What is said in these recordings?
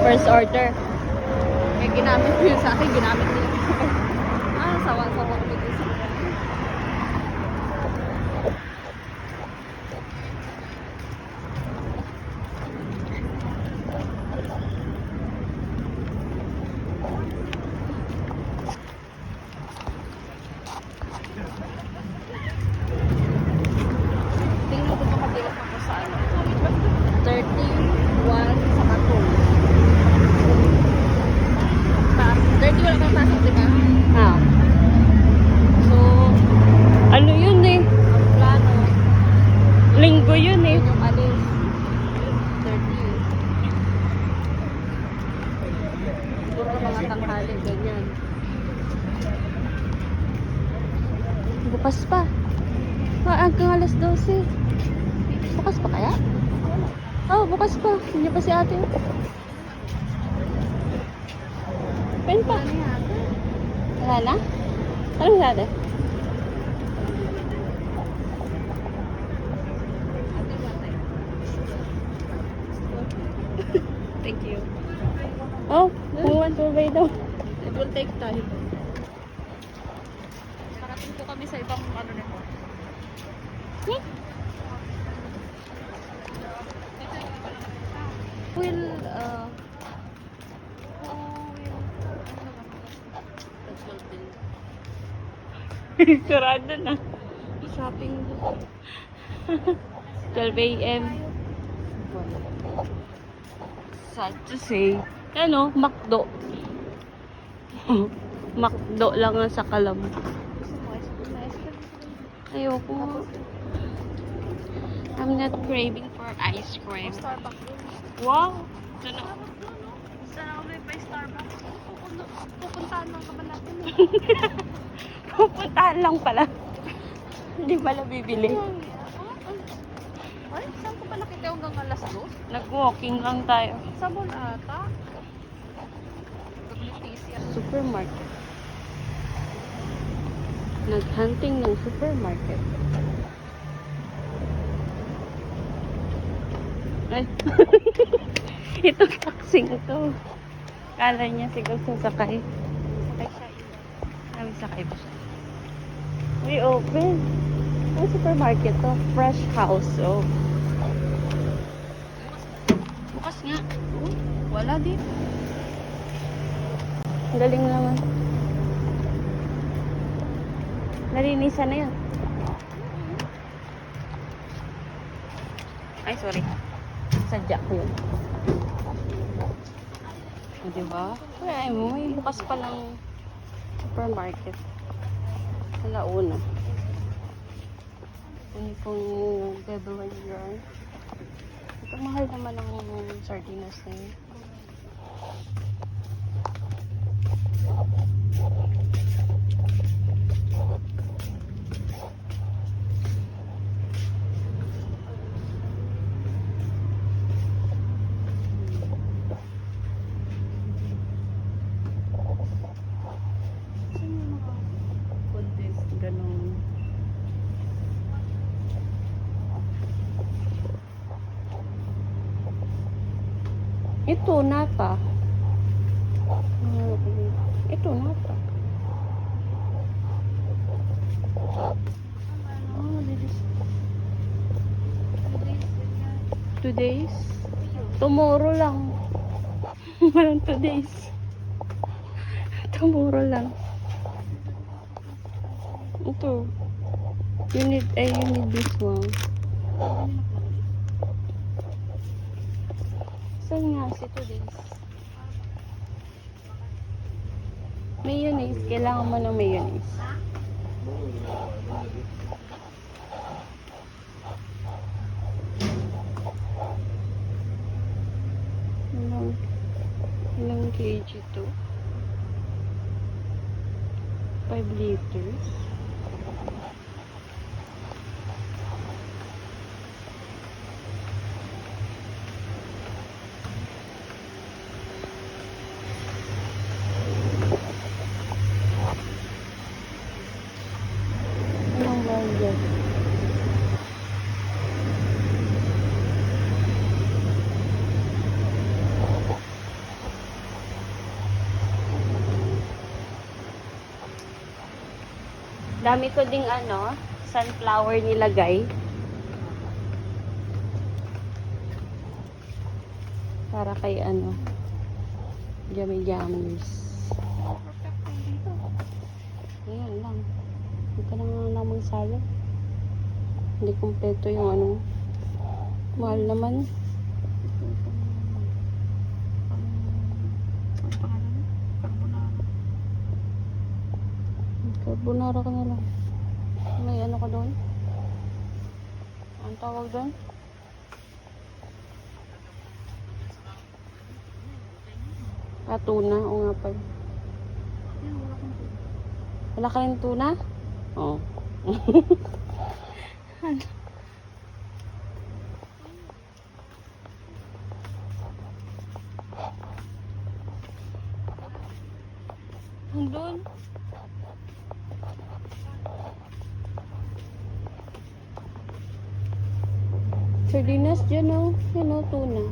first order. Kaya ginamit ko yun sa akin, ginamit nila. Sawa-sawa ko dito sa akin. Tingnan ko makabilang ako sa ano. 31 saka 2. 30 wala pang pasok, diba? Ah. So, ano yun eh? Ang plano. Linggo yun eh. Yung alis. 30. Siguro mga tanghali, ganyan. Bukas pa. Hanggang alas 12. Bukas pa kaya? Oh, bukas pa. Hindi pa si ate. Pen pa. Wala na? Ano si ate? Thank you. Oh, buwan to ba daw? It will take time. Parating po kami sa ibang ano nito. Sarado na. Shopping. 12 a.m. Sad to say. Ano? McDo. McDo lang ang sa Kalam. Ayoko. I'm not craving for ice cream. Starbucks. Wow! Ito na. Sana kami pa Starbucks. Pupuntahan lang naman natin. Pupuntahan lang pala. Hindi pala bibili. Ay, saan ko pa nakita hanggang alas 2? Nag-walking lang tayo. Sa mall ata. WTC. Supermarket. Naghunting ng supermarket. Ay. Itong taxing ito. Kala niya siguro sasakay. Sakay siya. Kami sakay ba siya? We open. Ang supermarket to. Fresh house. Oh. Bukas nga. Wala dito. Ang galing naman. Nalinisan na yan. Ay, sorry. Sadya ko yun. O, diba? Ay, may bukas pa lang supermarket. Alauna. Ano pong bebel yarn. Ito, mahal naman ang sardinas na yun. Ganun. Ito, nata. Ito, nata. Oh, this 2 days. Tomorrow lang. Walang 2 days. Tomorrow lang. Ito. You need this one. Saan nga si 2 days? Mayonnaise. Kailangan mo ng mayonnaise. Ilang kg to? 5 liters. Anong bayad? Dami ko ding ano, sunflower nilagay. Para kay ano, yummy-yummies. Ayan lang. Hindi ka lang namang salad. Hindi kumpleto yung ano. Mahal naman. Carbonara ka na lang. May ano ka doon? Ang tawag doon? Tuna. O nga pala. Wala ka rin tuna? Oo. Doon. Sardinas dyan o. Yan o, tuna.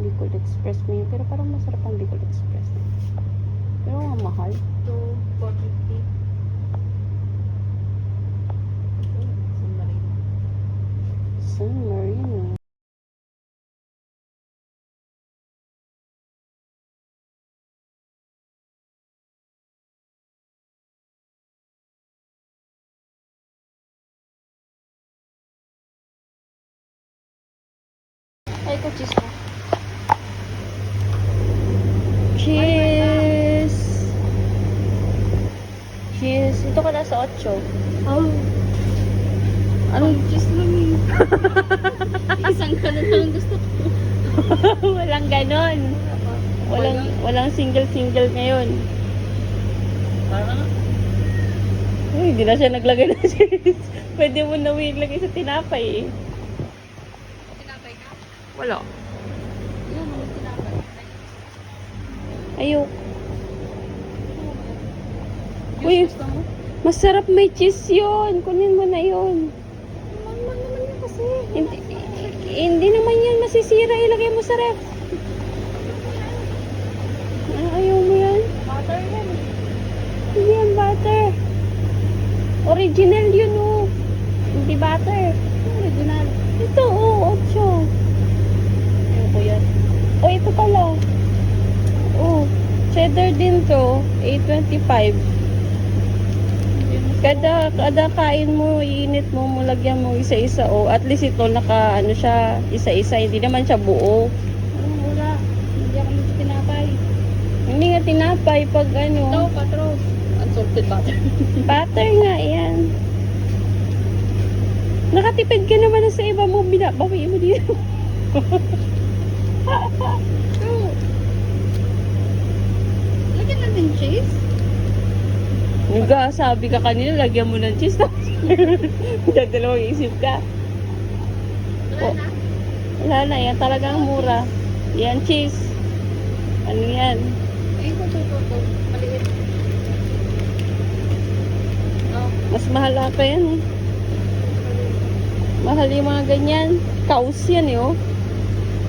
Bicol Express mo yun. Pero parang masarap ang Bicol Express. Pero ang mahal. 450. San Marino. Ay, ito cheese mo. Cheese. Cheese. Ito ka na sa 8. Oh. Anong Cheese lang eh. Isang kanon lang gusto ko. walang ganon. Walang single ngayon. Parang Uy, hindi na siya naglagay ng cheese. Pwede mo na ilagay sa tinapay eh. tinapay ka? Wala. Yan, may tinapay. Ayok. Uy, Uy, gusto mo? masarap may cheese yun. Kunin mo na yun. Naman naman yan kasi. Hindi naman yan masisira. Ilagay mo sa ref. Ayaw mo yan? Butter yan. Hindi yan butter. Original yun oh. Hindi butter. Original. Ito oh, 8. Ayun ko yan. Oh, ito pala. Oh, cheddar din to. 8.25. Kada kain mo, iinit mo, lagyan mo isa-isa. Oh, at least ito naka ano siya, isa-isa. Hindi naman siya buo. Wala. Hindi ako nito tinapay. Hindi nga tinapay pag ano. No, patros. Unsalted butter. Butter nga yan. Nakatipid ka naman na sa iba mo, binabawi mo dito. True. Lagyan natin cheese. Sabi ka kanina, lagyan mo ng cheese. Dadalawang isip ka. Wala na. Wala na, yan talagang mura. Yan, cheese. Ano yan? Ayun ko. Maliit. Oh. Mas mahal pa yan eh. Mahal yung mga ganyan. Kaus yan eh oh.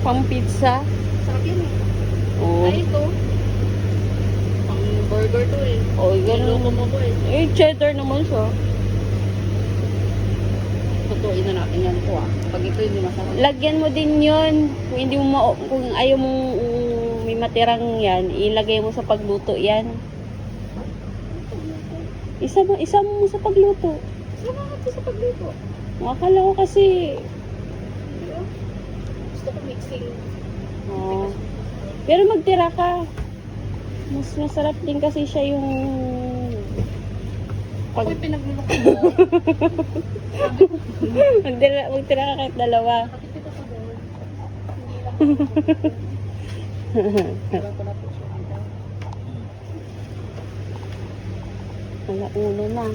Pang pizza. Sarap yun eh. Oh. Ay, ito. Pang burger to eh. Oh, Niloko ganun. mo ko eh. Eh, cheddar naman siya. Tutuin na natin yan po ah. Pag ito hindi masarap. Lagyan mo din yon. Kung hindi mo kung ayaw mong may matirang yan, ilagay mo sa pagluto yan. Isa mo sa pagluto. Sama ka sa pagluto. Akala ko kasi Gusto ko mixing. oh. Pero magtira ka. Mas masarap din kasi siya yung pag Ako'y pinagluloko mo. magtira ka kahit dalawa. Nakatipid ako doon. Hindi lang. Wala ko na po siya. Wala ulo na.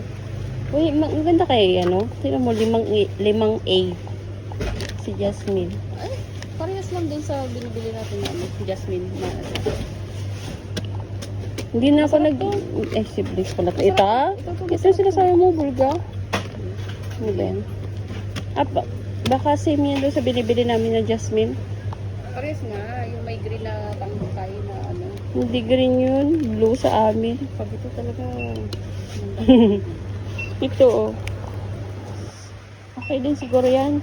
Uy, maganda kayo ano? Tingnan mo, 5A. Si Jasmine. Ay, parehas lang din sa binibili natin na Jasmine. Na, Hindi na ako siblings pala. Ito? Ito sila sa mo, bulga. Ano ba yan? Baka same yan doon sa binibili namin na Jasmine. parehas nga, yung may green na pangbukay na ano. Hindi green yun. Blue sa amin. Pag ito talaga, Ito oh. Okay din siguro yan.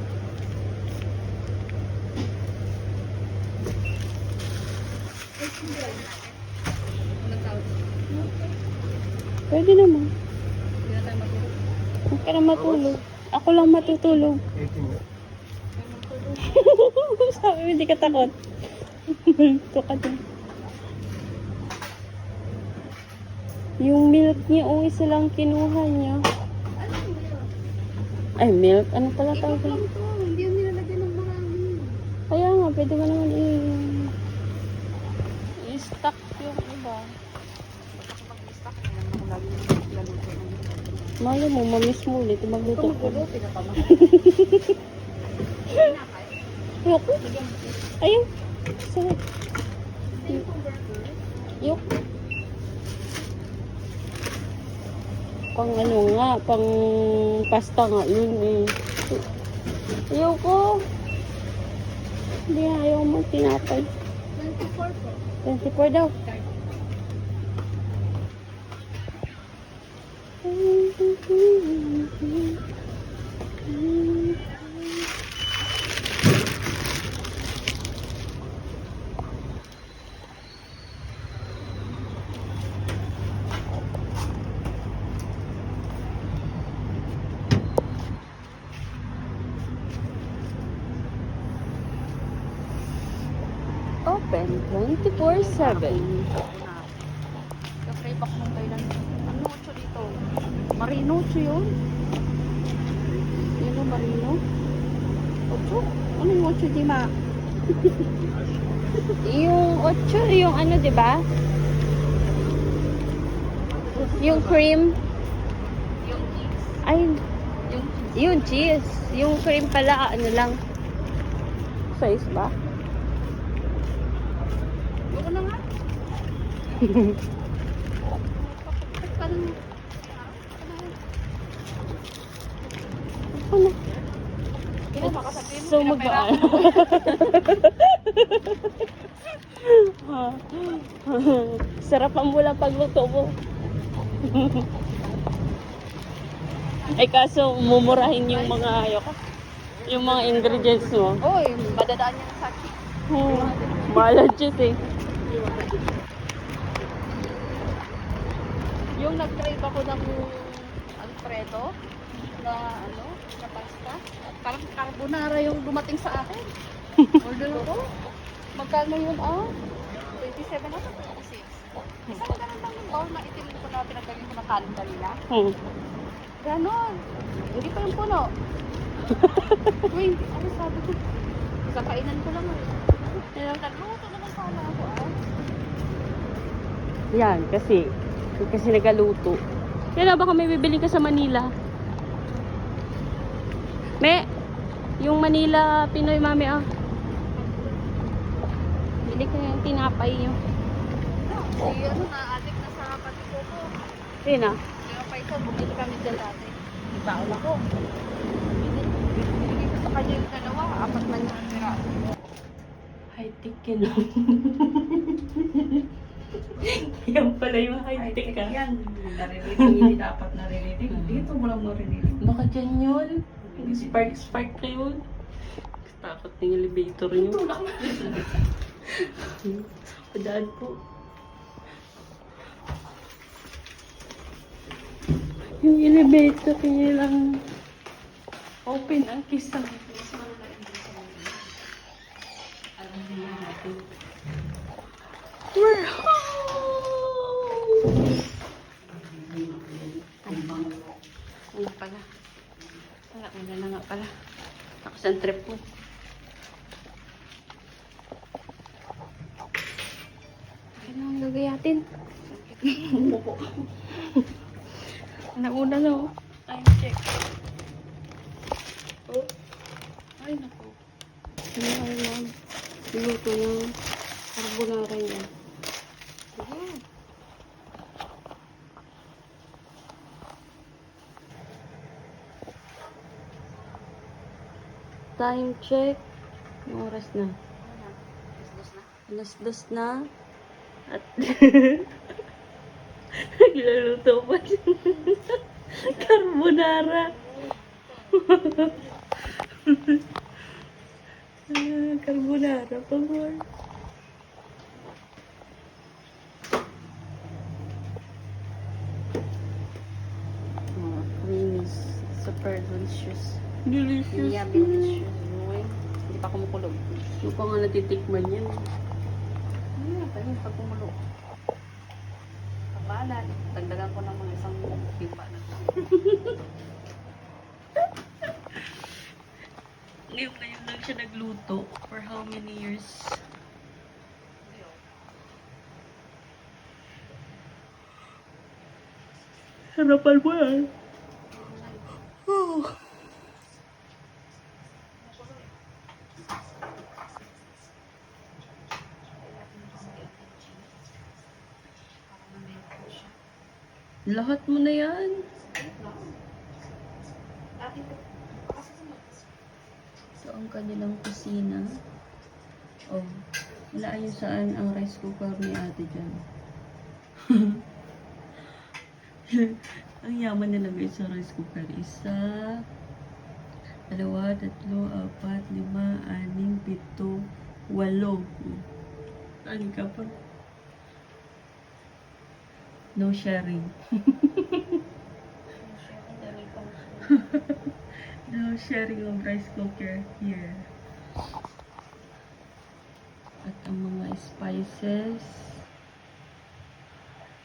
Pwede naman. hindi na tayo matulog. Huwag ka na matulog. Ako lang matutulog. Sabi mo, hindi ka takot. Ito ka din. Yung milk niya, o isa lang kinuha niya. Ay, milk? Ano pala tawag? Hindi yung nilalagay ng marami. Kaya nga, pwede mo naman i-stock yung iba. Mag-stock, hindi naman ako lagi naglaluto ng Malo mo, mamiss mo ulit. Magluto ko. pinapamahal. Ayoko. Ayun. Sarap. Yok. Pang ano nga, pang pasta nga yun eh. Ayoko. Hindi na, ayaw mo tinapay. 24 po. 24 daw. Open 24/7. Ka-crave ako nung kailan. Ano ocho dito? Marino ocho yun? Yun o, marino? Ocho? Ano yung ocho, di ma? Yung 8, yung ano, 'di ba? Yung cream. Yung cheese. Ay, Yung cheese. yung cheese. Yung cream pala, ano lang. Size ba? Yung na nga. Ano? Kaya makasabihin mo, So, pinaperahan Sarap ang mula pagluto mo. Ay kaso, mumurahin yung mga yung mga ingredients mo. Oy, madadaan niya sa cheese. Mahal cheese eh. Yung nag-crave ako ng Alfredo na ano, na pasta. Parang carbonara yung dumating sa akin. Order ko. Magkano yun 27 na ito. 6. Isa na ganun lang yung bowl na itim ko na pinagdagin ko na kanin kanina. Ganon. Hindi pa yung puno. Uy, ano sabi ko? Sa kainan ko lang nagluto naman sana ako Yan, kasi nagaluto. Kaya baka may bibili ka sa Manila. Yung Manila Pinoy Mami Bili ka yung tinapay nyo. Si ano na-addict na sa patiko ko. Yun Kaya pa ito, bumili kami dyan dati. Ibaon ako. Bumili ko sa kanya yung dalawa. 4 man yung tira. High-tech yun. Yan pala yung high-tech Yan, naririnig. Hindi dapat naririnig. Dito mo lang maririnig. Baka dyan yun. Spark ka yun. Takot ng elevator nyo. Tulak na. Padaan po. Yung elevator niya lang open ang kisang. We're home! Ano pala? Wala na nga pala. Tapos ang trip mo. Ano ang gagayatin? Nauna na oh. Time check. Oh. Ay naku. Ano ay ma'am? Niluto ng carbonara niya. Sige. Time check. Anong oras na? Business na. Alas 2 na. At nagluluto pa siya. Carbonara. Carbonara pa more. Creamy. Super delicious. Delicious. Yeah, delicious. Uy, hindi pa kumukulog. Hindi pa nga natitikman yan. Pwede pag kumulo. Kapalan. Dagdagan ko ng mga isang pipa na ito. Ngayon lang siya nagluto. For how many years? Harapan mo yan. Oh. Lahat mo na yan. Ito ang kanilang kusina. Oh, wala ayun saan ang rice cooker ni ate dyan. Ang yaman nila guys sa rice cooker. 1, 2, 3, 4, 5, 6, 7, 8. Ano ka pa? No sharing. No sharing of rice cooker here. At ang mga spices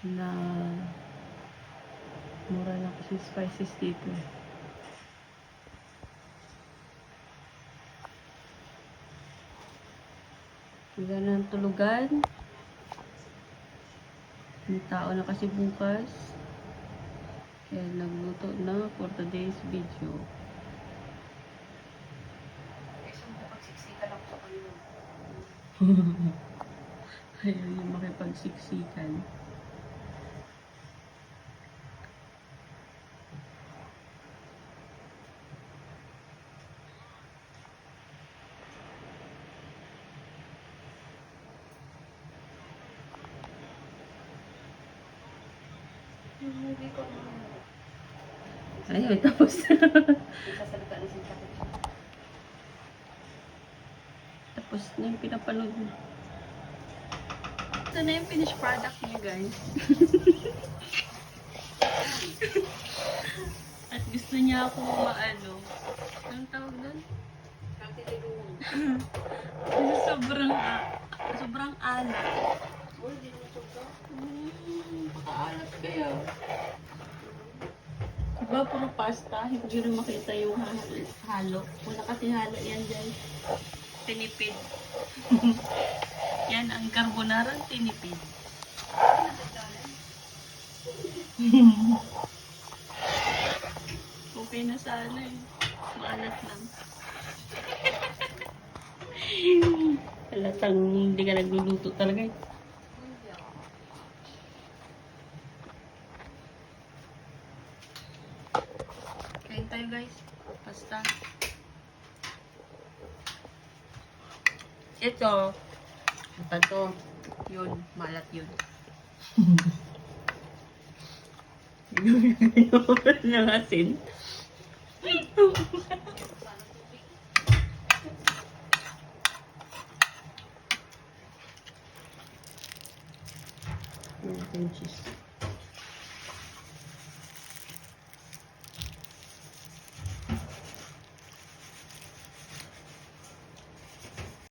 na mura lang kasi spices dito. Wala ng tulugan. May tao na kasi bukas. Kaya nagluto na for today's video. Ayaw yung makipagsiksikan. Yung movie ko Ayun, tapos sasalita na si Kapit. tapos na yung pinapanood mo. Ito na yung finished product niya, guys. At gusto niya ako maano. Anong tawag doon? Kasi sobrang alat. Pakaalat kaya. Diba, puro pasta. Hindi rin makita yung halo. Wala kasi halo yan, guys. Tinipid. Yan ang carbonara tinipid. Okay na sana eh. Maalat lang. Halatang hindi ka nagluluto talaga eh. Kain tayo guys. Pasta. Ito. Ito to. Yun. Malat yun. Ginagawa ng asin. Cheese.